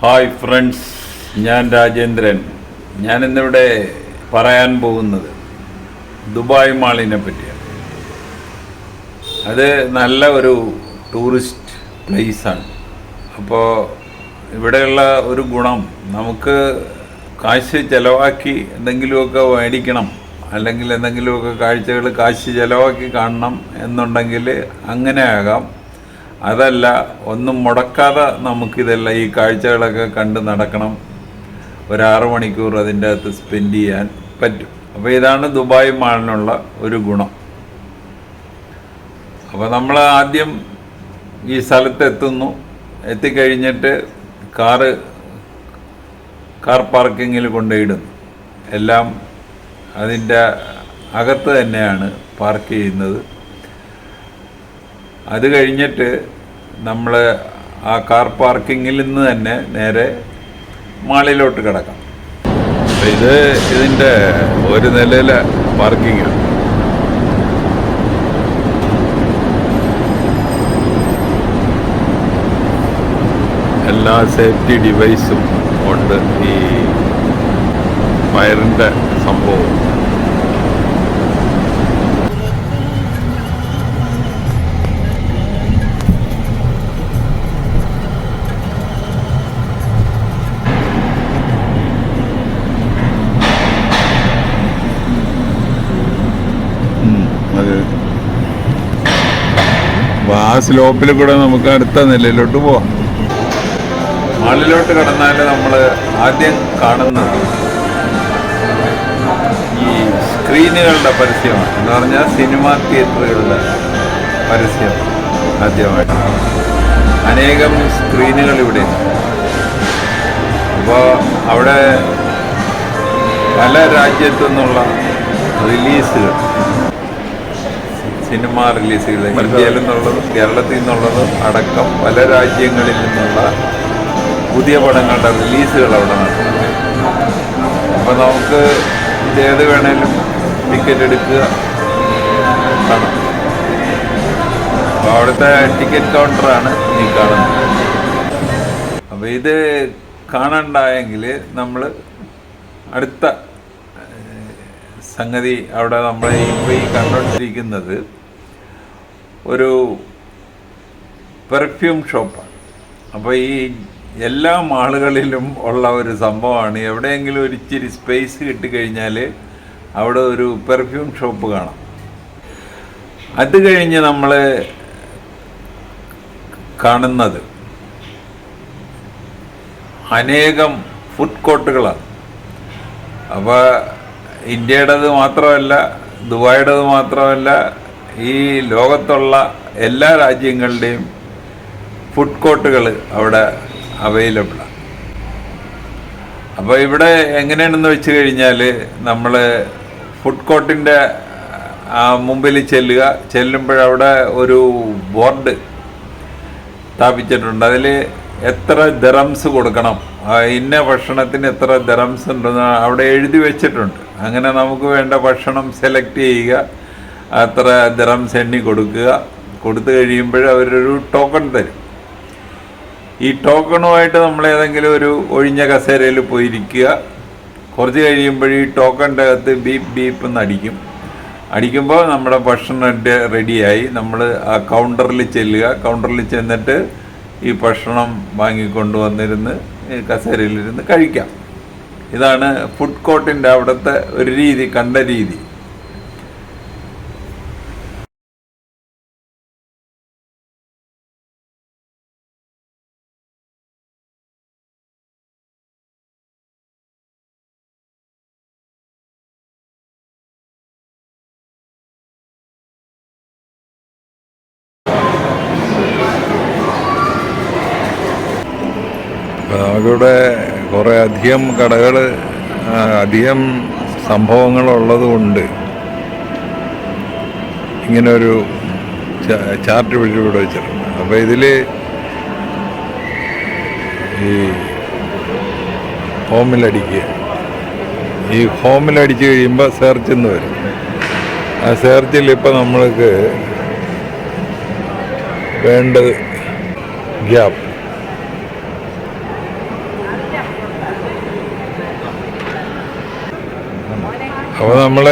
Hi friends, ഞാൻ രാജേന്ദ്രൻ. ഞാനിന്നിവിടെ പറയാൻ പോകുന്നത് ദുബായ് മാളിനെ പറ്റിയാണ്. അത് നല്ല ഒരു ടൂറിസ്റ്റ് പ്ലേസാണ്. അപ്പോൾ ഇവിടെയുള്ള ഒരു ഗുണം, നമുക്ക് കാശ് ചിലവാക്കി എന്തെങ്കിലുമൊക്കെ മേടിക്കണം, അല്ലെങ്കിൽ എന്തെങ്കിലുമൊക്കെ കാഴ്ചകൾ കാശ് ചിലവാക്കി കാണണം എന്നുണ്ടെങ്കിൽ അങ്ങനെ ആകാം. അതല്ല, ഒന്നും മുടക്കാതെ നമുക്കിതെല്ലാം ഈ കാഴ്ചകളൊക്കെ കണ്ട് നടക്കണം, ഒരു 6 മണിക്കൂർ അതിൻ്റെ അകത്ത് സ്പെൻഡ് ചെയ്യാൻ പറ്റും. അപ്പോൾ ഇതാണ് ദുബായ് മാളിനുള്ള ഒരു ഗുണം. അപ്പോൾ നമ്മൾ ആദ്യം ഈ സ്ഥലത്ത് എത്തിക്കഴിഞ്ഞിട്ട് കാർ പാർക്കിങ്ങിൽ കൊണ്ടുപോയിടുന്നു. എല്ലാം അതിൻ്റെ അകത്ത് തന്നെയാണ് പാർക്ക് ചെയ്യുന്നത്. അത് കഴിഞ്ഞിട്ട് നമ്മൾ ആ കാർ പാർക്കിങ്ങിൽ നിന്ന് തന്നെ നേരെ മാളിലോട്ട് കിടക്കാം. ഇതിൻ്റെ ഒരു നിലയിലെ പാർക്കിങ്ങാണ്. എല്ലാ സേഫ്റ്റി ഡിവൈസും ഉണ്ട്. ഈ ഫയറിൻ്റെ സംഭവം ആ സ്ലോപ്പിൽ കൂടെ നമുക്ക് അടുത്ത നിലയിലോട്ട് പോവാം. മാളിലോട്ട് കടന്നാൽ നമ്മൾ ആദ്യം കാണുന്നത് ഈ സ്ക്രീനുകളുടെ പരസ്യമാണ്. എന്ന് പറഞ്ഞാൽ സിനിമാ തിയേറ്ററുകളുടെ പരസ്യം. ആദ്യമായിട്ട് അനേകം സ്ക്രീനുകൾ ഇവിടെ. അപ്പോൾ അവിടെ പല രാജ്യത്തു നിന്നുള്ള റിലീസുകൾ, സിനിമ റിലീസുകൾ, ഇന്ത്യയിൽ നിന്നുള്ളതും കേരളത്തിൽ നിന്നുള്ളതും അടക്കം പല രാജ്യങ്ങളിൽ നിന്നുള്ള പുതിയ പടങ്ങളുടെ റിലീസുകൾ അവിടെ നടക്കും. അപ്പോൾ നമുക്ക് ഇതേത് വേണേലും ടിക്കറ്റ് എടുക്കുക, കാണാം. അപ്പോൾ അവിടുത്തെ ടിക്കറ്റ് കൗണ്ടറാണ് ഈ കാണുന്നത്. അപ്പോൾ ഇത് കാണണ്ടായെങ്കിൽ നമ്മൾ അടുത്ത സംഗതി, അവിടെ നമ്മൾ ഇപ്പോൾ ഈ കണ്ടുകൊണ്ടിരിക്കുന്നത് ഒരു പെർഫ്യൂം ഷോപ്പാണ്. അപ്പോൾ ഈ എല്ലാ മാളുകളിലും ഉള്ള ഒരു സംഭവമാണ്. എവിടെയെങ്കിലും ഒരു ഇച്ചിരി സ്പേസ് കിട്ടിക്കഴിഞ്ഞാൽ അവിടെ ഒരു പെർഫ്യൂം ഷോപ്പ് കാണാം. അത് കഴിഞ്ഞ് നമ്മൾ കാണുന്നത് അനേകം ഫുഡ് കോർട്ടുകളാണ്. അപ്പോൾ ഇന്ത്യയുടേത് മാത്രമല്ല, ദുബായിയുടേത് മാത്രമല്ല, ഈ ലോകത്തുള്ള എല്ലാ രാജ്യങ്ങളുടെയും ഫുഡ് കോർട്ടുകൾ അവിടെ അവൈലബിളാണ്. അപ്പോൾ ഇവിടെ എങ്ങനെയാണെന്ന് വെച്ച് കഴിഞ്ഞാൽ, നമ്മൾ ഫുഡ് കോർട്ടിൻ്റെ മുമ്പിൽ ചെല്ലുമ്പോഴവിടെ ഒരു ബോർഡ് സ്ഥാപിച്ചിട്ടുണ്ട്. അതിൽ എത്ര ദിറംസ് കൊടുക്കണം, ഇന്ന ഭക്ഷണത്തിന് എത്ര ദിറംസ് ഉണ്ടെന്ന് അവിടെ എഴുതി വെച്ചിട്ടുണ്ട്. അങ്ങനെ നമുക്ക് വേണ്ട ഭക്ഷണം സെലക്ട് ചെയ്യുക, അത്ര ദിറംസ് എണ്ണി കൊടുത്തു കഴിയുമ്പോൾ അവരൊരു ടോക്കൺ തരും. ഈ ടോക്കണുമായിട്ട് നമ്മൾ ഏതെങ്കിലും ഒരു ഒഴിഞ്ഞ കസേരയിൽ പോയിരിക്കുക. കുറച്ച് കഴിയുമ്പോൾ ഈ ടോക്കണിൻ്റെ അകത്ത് ബീപ്പ് എന്ന് അടിക്കുമ്പോൾ നമ്മുടെ ഭക്ഷണം റെഡിയായി. നമ്മൾ ആ കൗണ്ടറിൽ ചെന്നിട്ട് ഈ ഭക്ഷണം വാങ്ങിക്കൊണ്ടുവന്നിരുന്ന് കസേരയിലിരുന്ന് കഴിക്കാം. ഇതാണ് ഫുഡ് കോർട്ടിൻ്റെ അവിടുത്തെ ഒരു രീതി, കണ്ട രീതി. നമുക്കിവിടെ കുറേ അധികം കടകൾ, അധികം സംഭവങ്ങളുള്ളതുകൊണ്ട് ഇങ്ങനൊരു ചാർട്ട് ഇവിടെ വെച്ചിട്ടുണ്ട്. അപ്പോൾ ഇതിൽ ഈ ഹോമിലടിച്ച് കഴിയുമ്പോൾ സെർച്ച് എന്ന് വരും. ആ സെർച്ചിൽ ഇപ്പോൾ നമ്മൾക്ക് വേണ്ടത് ഗ്യാപ്പ് അപ്പോൾ നമ്മൾ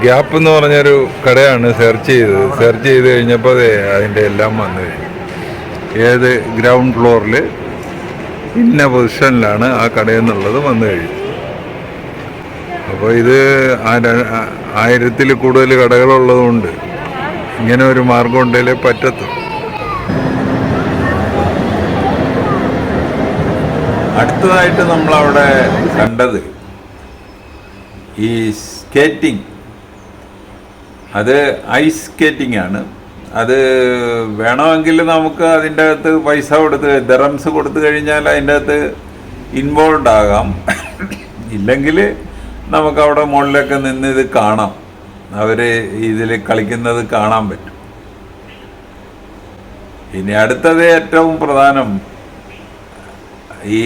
ഗ്യാപ്പ് എന്ന് പറഞ്ഞൊരു കടയാണ് സെർച്ച് ചെയ്ത് കഴിഞ്ഞപ്പോൾ അതിൻ്റെ എല്ലാം വന്നു കഴിഞ്ഞു. ഏത് ഗ്രൗണ്ട് ഫ്ലോറിൽ ഇന്ന പൊസിഷനിലാണ് ആ കടയെന്നുള്ളത് വന്നു കഴിഞ്ഞു. അപ്പോൾ ഇത് 1000-ൽ കൂടുതൽ കടകളുള്ളതുകൊണ്ട് ഇങ്ങനെ ഒരു മാർഗം ഉണ്ടെങ്കിലേ പറ്റത്തു. അടുത്തതായിട്ട് നമ്മളവിടെ കണ്ടത് ഈ സ്കേറ്റിംഗ്. അത് ഐസ് സ്കേറ്റിംഗ് ആണ്. അത് വേണമെങ്കിൽ നമുക്ക് അതിൻ്റെ അകത്ത് പൈസ കൊടുത്ത് ദിറംസ് കൊടുത്തു കഴിഞ്ഞാൽ അതിൻ്റെ അകത്ത് ഇൻവോൾവ് ആകാം. ഇല്ലെങ്കിൽ നമുക്കവിടെ മുകളിലൊക്കെ നിന്ന് ഇത് കാണാം. അവർ ഇതിൽ കളിക്കുന്നത് കാണാൻ പറ്റും. ഇനി അടുത്തത് ഏറ്റവും പ്രധാനം, ഈ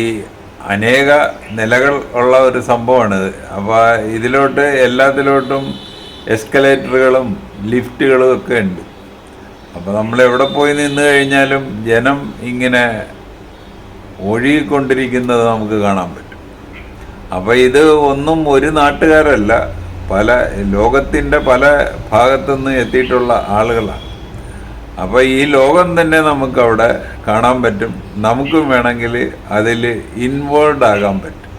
അനേക നിലകൾ ഉള്ള ഒരു സംഭവമാണിത്. അപ്പോൾ ഇതിലോട്ട് എല്ലാത്തിലോട്ടും എസ്കലേറ്ററുകളും ലിഫ്റ്റുകളും ഒക്കെ ഉണ്ട്. അപ്പോൾ നമ്മൾ എവിടെ പോയി നിന്ന് കഴിഞ്ഞാലും ജനം ഇങ്ങനെ ഒഴുകിക്കൊണ്ടിരിക്കുന്നത് നമുക്ക് കാണാൻ പറ്റും. അപ്പോൾ ഇത് ഒന്നും ഒരു നാട്ടുകാരല്ല, പല ലോകത്തിൻ്റെ പല ഭാഗത്തുനിന്ന് എത്തിയിട്ടുള്ള ആളുകളാണ്. അപ്പോൾ ഈ ലോകം തന്നെ നമുക്കവിടെ കാണാൻ പറ്റും. നമുക്കും വേണമെങ്കിൽ അതിൽ ഇൻവോൾവ് ആകാൻ പറ്റും.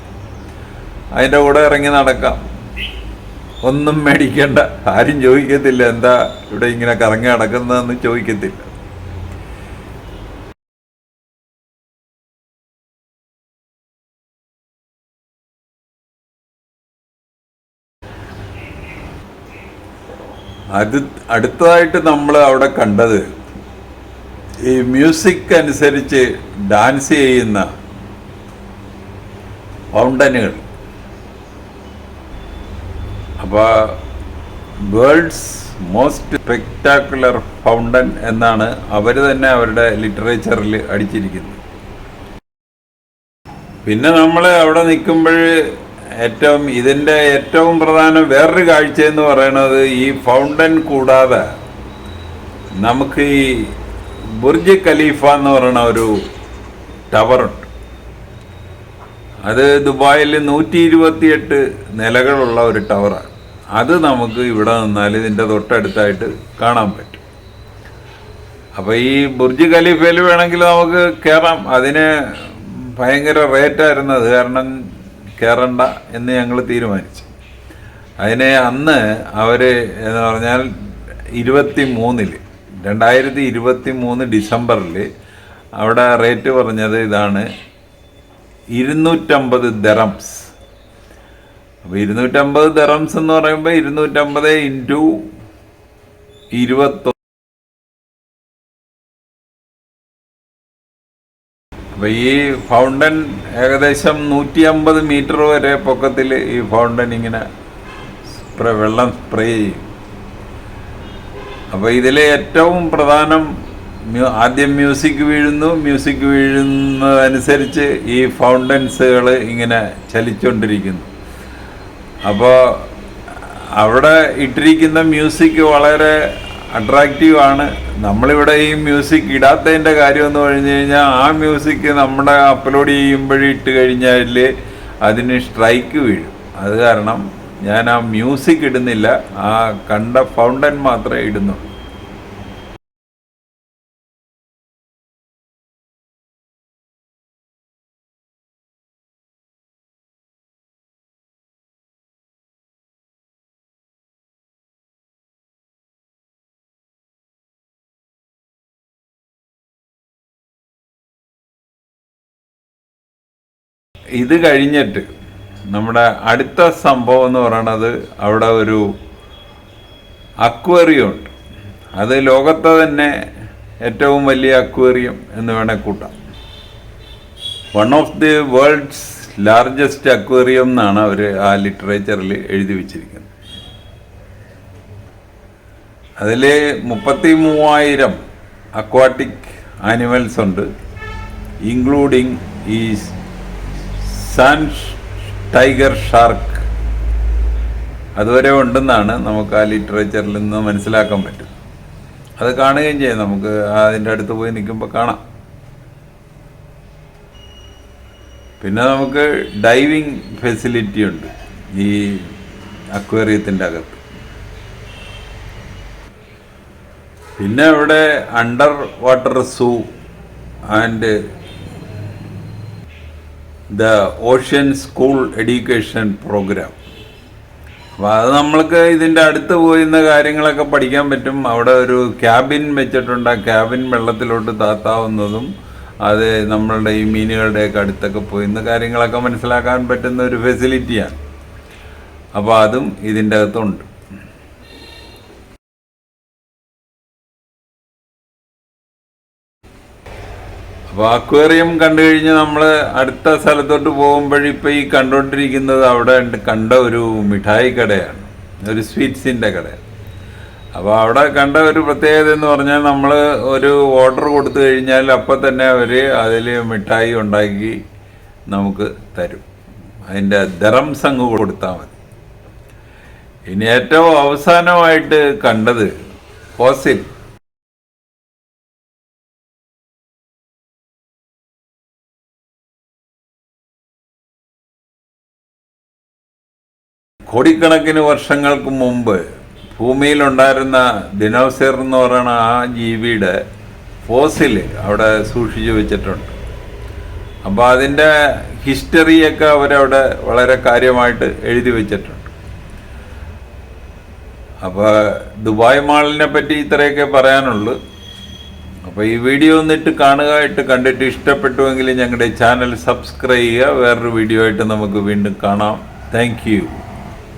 അതിൻ്റെ കൂടെ ഇറങ്ങി നടക്കാം. ഒന്നും മേടിക്കേണ്ട, ആരും ചോദിക്കത്തില്ല എന്താ ഇവിടെ ഇങ്ങനെ കറങ്ങി നടക്കുന്നതെന്ന് ചോദിക്കത്തില്ല. അടുത്തതായിട്ട് നമ്മൾ അവിടെ കണ്ടത് ഈ മ്യൂസിക് അനുസരിച്ച് ഡാൻസ് ചെയ്യുന്ന ഫൗണ്ടനുകൾ. അപ്പോൾ വേൾഡ്സ് മോസ്റ്റ് സ്പെക്ടാക്കുലർ ഫൗണ്ടൻ എന്നാണ് അവർ തന്നെ അവരുടെ ലിറ്ററേച്ചറിൽ അടിച്ചിരിക്കുന്നത്. പിന്നെ നമ്മൾ അവിടെ നിൽക്കുമ്പോൾ ഇതിൻ്റെ ഏറ്റവും പ്രധാനം വേറൊരു കാഴ്ച എന്ന് പറയുന്നത്, ഈ ഫൗണ്ടൻ കൂടാതെ നമുക്ക് ഈ ബുർജ് ഖലീഫ എന്ന് പറയുന്ന ഒരു ടവറുണ്ട്. അത് ദുബായിൽ 128 നിലകളുള്ള ഒരു ടവറാണ്. അത് നമുക്ക് ഇവിടെ നിന്നാൽ ഇതിൻ്റെ തൊട്ടടുത്തായിട്ട് കാണാൻ പറ്റും. അപ്പോൾ ഈ ബുർജ് ഖലീഫയിൽ വേണമെങ്കിൽ നമുക്ക് കയറാം. അതിന് ഭയങ്കര റേറ്റായിരുന്നു. അത് കാരണം കയറണ്ട എന്ന് ഞങ്ങൾ തീരുമാനിച്ചു. അതിനെ അന്ന് അവർ എന്ന് പറഞ്ഞാൽ 2023 ഡിസംബറിൽ അവിടെ റേറ്റ് പറഞ്ഞത് ഇതാണ്, 250 ദിറംസ്. അപ്പോൾ 250 ദിറംസ് എന്ന് പറയുമ്പോൾ 250 ഇൻറ്റു 21. അപ്പോൾ ഈ ഫൗണ്ടൻ ഏകദേശം 150 മീറ്റർ വരെ പൊക്കത്തിൽ ഈ ഫൗണ്ടൻ ഇങ്ങനെ വെള്ളം സ്പ്രേ ചെയ്യും. അപ്പോൾ ഇതിലെ ഏറ്റവും പ്രധാനം, ആദ്യം മ്യൂസിക് വീഴുന്നു. മ്യൂസിക് വീഴുന്നതനുസരിച്ച് ഈ ഫൗണ്ടൻസുകൾ ഇങ്ങനെ ചലിച്ചുകൊണ്ടിരിക്കുന്നു. അപ്പോൾ അവിടെ ഇട്ടിരിക്കുന്ന മ്യൂസിക് വളരെ അട്രാക്റ്റീവാണ്. നമ്മളിവിടെ ഈ മ്യൂസിക് ഇടാത്തതിൻ്റെ കാര്യം എന്ന് പറഞ്ഞു കഴിഞ്ഞാൽ, ആ മ്യൂസിക് നമ്മുടെ അപ്ലോഡ് ചെയ്യുമ്പോഴിട്ട് കഴിഞ്ഞാൽ അതിന് സ്ട്രൈക്ക് വീഴും. അത് കാരണം ഞാൻ ആ മ്യൂസിക് ഇടുന്നില്ല, ആ കണ്ട ഫൗണ്ടൻ മാത്രമേ ഇടുന്നുള്ളൂ. ഇത് കഴിഞ്ഞിട്ട് നമ്മുടെ അടുത്ത സംഭവം എന്ന് പറയണത്, അവിടെ ഒരു അക്വേറിയം ഉണ്ട്. അത് ലോകത്തെ തന്നെ ഏറ്റവും വലിയ അക്വേറിയം എന്ന് വേണേൽ കൂട്ടാം. One of the world's largest aquarium എന്നാണ് അവർ ആ ലിറ്ററേച്ചറിൽ എഴുതി വച്ചിരിക്കുന്നത്. അതിൽ 33,000 അക്വാട്ടിക് ആനിമൽസ് ഉണ്ട്, ഇൻക്ലൂഡിങ് ഈ സാൻഡ് ടൈഗർ ഷാർക്ക്. അതുവരെ ഉണ്ടെന്നാണ് നമുക്ക് ആ ലിറ്ററേച്ചറിൽ നിന്ന് മനസ്സിലാക്കാൻ പറ്റും. അത് കാണുകയും ചെയ്യാം, നമുക്ക് അതിൻ്റെ അടുത്ത് പോയി നിൽക്കുമ്പോൾ കാണാം. പിന്നെ നമുക്ക് ഡൈവിങ് ഫെസിലിറ്റി ഉണ്ട്. ഈ അക്വേറിയത്തിൻ്റെ അകത്ത്. പിന്നെ അവിടെ under water zoo and the ocean school education programme. അപ്പോൾ അത് നമ്മൾക്ക് ഇതിൻ്റെ അടുത്ത് പോയിരുന്ന കാര്യങ്ങളൊക്കെ പഠിക്കാൻ പറ്റും. അവിടെ ഒരു ക്യാബിൻ വെച്ചിട്ടുണ്ട്. ആ ക്യാബിൻ വെള്ളത്തിലോട്ട് താത്താവുന്നതും അത് നമ്മളുടെ ഈ മീനുകളുടെയൊക്കെ അടുത്തൊക്കെ പോയിരുന്ന കാര്യങ്ങളൊക്കെ മനസ്സിലാക്കാൻ പറ്റുന്ന ഒരു ഫെസിലിറ്റിയാണ്. അപ്പോൾ അതും ഇതിൻ്റെ അകത്തുണ്ട്. അപ്പോൾ അക്വേറിയം കണ്ടു കഴിഞ്ഞ് നമ്മൾ അടുത്ത സ്ഥലത്തോട്ട് പോകുമ്പോഴിപ്പോൾ ഈ കണ്ടുകൊണ്ടിരിക്കുന്നത് അവിടെ കണ്ട ഒരു മിഠായി കടയാണ്, ഒരു സ്വീറ്റ്സിൻ്റെ കടയാണ്. അപ്പോൾ അവിടെ കണ്ട ഒരു പ്രത്യേകത എന്ന് പറഞ്ഞാൽ നമ്മൾ ഒരു ഓർഡർ കൊടുത്തു കഴിഞ്ഞാൽ അപ്പം തന്നെ അവർ അതിൽ മിഠായി ഉണ്ടാക്കി നമുക്ക് തരും. അതിൻ്റെ ദറംസ് അങ്ങ് കൊടുത്താൽ മതി. ഇനി ഏറ്റവും അവസാനമായിട്ട് കണ്ടത് ഫോസിൽ. കോടിക്കണക്കിന് വർഷങ്ങൾക്ക് മുമ്പ് ഭൂമിയിലുണ്ടായിരുന്ന ദിനോസർ എന്ന് പറയുന്ന ആ ജീവിയുടെ ഫോസിൽ അവിടെ സൂക്ഷിച്ചു വെച്ചിട്ടുണ്ട്. അപ്പോൾ അതിൻ്റെ ഹിസ്റ്ററിയൊക്കെ അവരവിടെ വളരെ കാര്യമായിട്ട് എഴുതി വെച്ചിട്ടുണ്ട്. അപ്പോൾ ദുബായ് മാളിനെ പറ്റി ഇത്രയൊക്കെ പറയാനുള്ളൂ. അപ്പോൾ ഈ വീഡിയോ ഒന്നിട്ട് കാണുക. കണ്ടിട്ട് ഇഷ്ടപ്പെട്ടുവെങ്കിൽ ഞങ്ങളുടെ ചാനൽ സബ്സ്ക്രൈബ് ചെയ്യുക. വേറൊരു വീഡിയോ ആയിട്ട് നമുക്ക് വീണ്ടും കാണാം. Thank you.